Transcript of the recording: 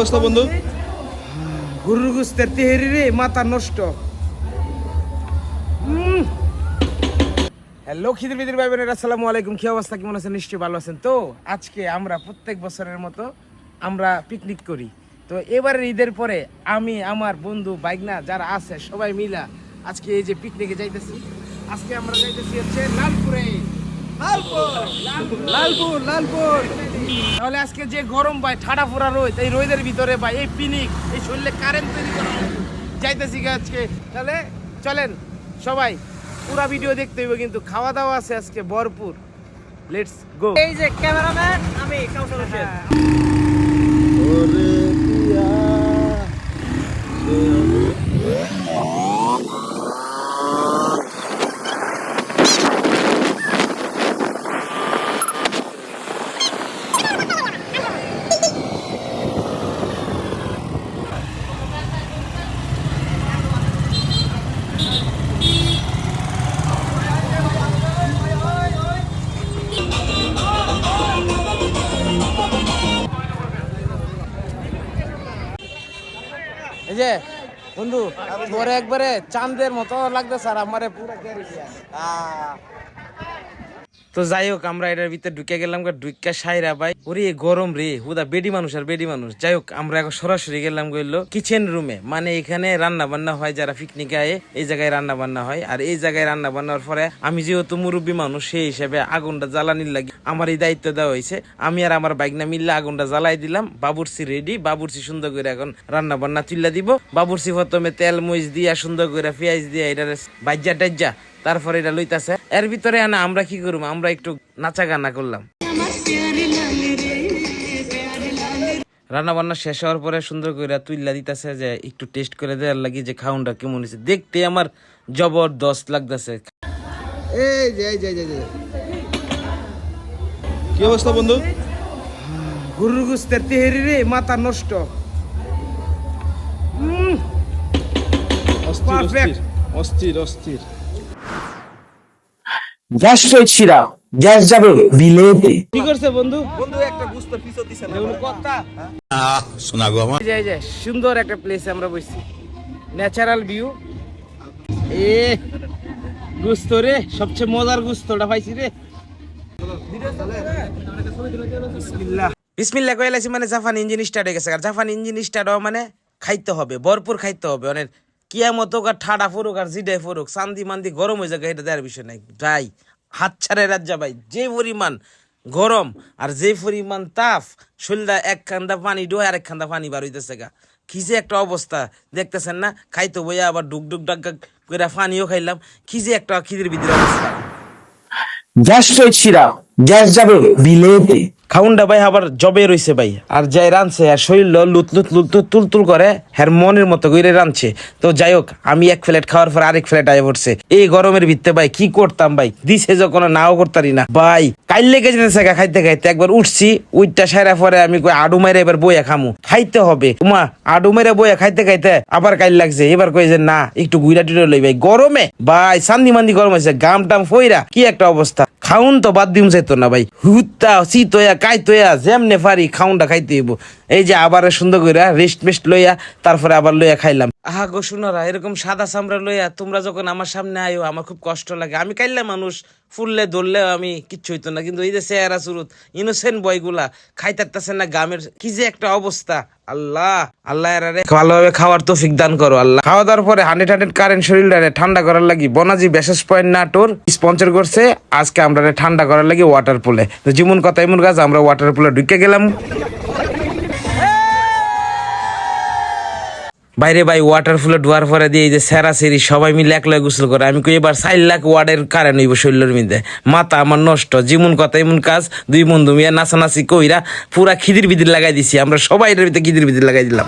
অবস্থা বন্ধু? গরুর গোস্তের তেহেরি রে, মাথা নষ্ট। হ্যালো খিদির বিদির ভাই বোনেরা, আসসালামু আলাইকুম। কি অবস্থা, কেমন আছেন? নিশ্চয়ই ভালো আছেন। তো আজকে আমরা প্রত্যেক বছরের মতো আমরা পিকনিক করি। তো এবারের ঈদের পরে আমি আমার বন্ধু বাইকনা যারা আছে সবাই মিলা আজকে এই যে পিকনিকে যাইতেছি। আজকে আমরা যাইতেছি হচ্ছে লালপুরে। লালপুর। তাহলে আজকে যে গরম ভাই, ঠাডা ফোড়া রোদ, এই রোদের ভিতরে ভাই এই পিকনিক, এই শরীরে কারেন্ট তৈরি করা যাইতেছি আজকে। তাহলে চলেন সবাই, পুরা ভিডিও দেখতে হইব, কিন্তু খাওয়া দাওয়া আছে আজকে ভরপুর। Let's go. এই যে ক্যামেরাম্যান, আমি কাউসার হোসেন। ওরে পিয়া এই যে বন্ধু, পরে একবারে চাঁদের মতো লাগতেছে আর আমারে পুরো তো যাই হোক, আমরা এটার ভিতরে ঢুকে গেলাম। ঢুকা সাইরা ভাই, ওরে গরম রে, হুদা বেডি মানুষ আর বেডি মানুষ। যাই হোক, আমরা এখন সরাসরি গেলাম গেলো কিচেন রুমে, মানে এখানে রান্না বান্না হয়। যারা পিকনিকে আয়ে এই জায়গায় রান্না বান্না হয়। আর এই জায়গায় রান্না বান্নার পরে আমি যেহেতু মুরব্বী মানুষ, সেই হিসাবে আগুনটা জ্বালানির লাগে আমার এই দায়িত্ব দেওয়া হয়েছে। আমি আর আমার বাইকনা মিললে আগুনটা জ্বালাই দিলাম। বাবুর্চি রেডি, বাবুর্চি সুন্দর করে এখন রান্না বান্না তুল্লা দিব। বাবুর্চি প্রথমে তেল মরিচ দিয়া সুন্দর করে পেঁয়াজ দিয়া এটা বাজ্যা টাজ্যা, তারপরে এটা লইতাছে। এর ভিতরে আনা আমরা কি করবো, আমরা একটু নাচা গানা করলাম। রান্না বান্না শেষ হওয়ার পরে সুন্দর করে তুইলা দিতেছে, যে একটু টেস্ট করে দেওয়ার লাগি যে খাউনটা কেমন হয়েছে। দেখতে আমার জবরদস্ত লাগতেছে। এই যে কি অবস্থা বন্ধু? গরুর গোস্তের তেহেরি রে, মাথা নষ্ট। অস্থির গ্যাস চলছিরা, গ্যাস যাবে বিলেতে। কি করছে বন্ধু? একটা গুস্ত পিছু দিছে না কথা শোনা গো আমার। এই যে সুন্দর একটা প্লেসে আমরা বসছি, ন্যাচারাল ভিউ। এ গুস্ত রে, সবচেয়ে মজার গুস্তটা পাইছি রে। বিসমিল্লাহ কইলা মানে জাপান ইঞ্জিন স্টার্ট হয়ে গেছে। আর জাপান ইঞ্জিন স্টার্ট হওয়া মানে খাইতে হবে, ভরপুর খাইতে হবে। অনেক কিয়ামত হোক আর ঠাডা ফুরুক আর জিডাই ফুরুক, চান্দি মান্দি গরম হয়ে যাবে, এটা দেওয়ার বিষয় নাই ভাই। হাত ছাড়ে রাজ্জা ভাই, যে পরিমাণ গরম আর যে পরিমাণ তাপ, শরীরটা এক খান্দা পানি ডোয় আর এক খান্দা পানি বার হইতেছে গা। কি যে একটা অবস্থা দেখতেছেন না। খাইতে বইয়া আবার ডুক ডাক করে পানিও খাইলাম। কি যে একটা খিদের ভিতরে অবস্থা। গ্যাস চলছিরা, গ্যাস যাবে বিলেতে। খাউনটা ভাই আবার জবে রইছে ভাই। আর যাই রানছে আর শরীর তুল করে, হ্যার মনের মতো করে রানছে। তো যাই হোক, আমি এক প্লেট খাওয়ার পর আরেক প্লেট আয় পড়ছে। এই গরমের ভিত্তে ভাই কি করতাম ভাই, দিছে যখন নাও করতারি না ভাই। কাইল লেগে যেতেছে খাইতে একবার উঠছি, উইটটা সারা পরে আমি কই আডু মাইরে এবার বইয়া খামু, খাইতে হবে তোমা। আডু মাইরে বইয়া খাইতে আবার কাইল লাগছে। এবার কই যে না, একটু গুইরা টুইরা লই ভাই। গরমে ভাই সান্দি মান্দি গরম হয়েছে, গাম টাম ফইরা কি একটা অবস্থা। খাউন তো বাদ দিম যেত না ভাই, হুত্তা শীত হইয়া কাইতয়া যেমনে পারি খাউনটা খাইতে হইব। এই যে আবার সুন্দর করে রেস্ট লইয়া তারপরে আবার লইয়া খাইলাম। আহা গো শুনারা, এরকম সাদা চামড়া লইয়া তোমরা যখন আমার সামনে আয়ো, আমার খুব কষ্ট লাগে। আমি কাইল্লা মানুষ, ফুললে ধরলেও আমি কিচ্ছু হইতো না, কিন্তু এই যে চেহারা সুরত ইনোসেন্ট বয়গুলা খাইতেছে না গামের, কি যে একটা অবস্থা। আল্লাহ এরারে ভালোভাবে খাওয়ার তৌফিক দান করো আল্লাহ। খাওয়া দাওয়ার পরে 100 কারেন্ট শরীরটারে ঠান্ডা করার লাগি বনাজি বিশেষ পয়েন্ট নাটোর স্পন্সর করছে আজকে আমরা ঠান্ডা করার লাগি ওয়াটার পুলে। তো যেমন কথা এমন কাজ, আমরা ওয়াটার পুলে ঢুকে গেলাম। বাইরে ভাই ওয়াটার ফুলে ডুয়ার পরে দিয়ে এই যে সেরি সবাই মিলে এক লয় গোসল করে। আমি কই এবার 4 লাখ ওয়ার্ডের কারেন্ট হইব শরীরের মধ্যে, মাথা আমার নষ্ট। যেমন কথা এমন কাজ, দুই বন্ধু মিয়া নাচানাচি কইরা পুরা খিদির বিদির লাগাই দিছি। আমরা সবাই এটার ভিতরে খিদির বিদির লাগাই দিলাম।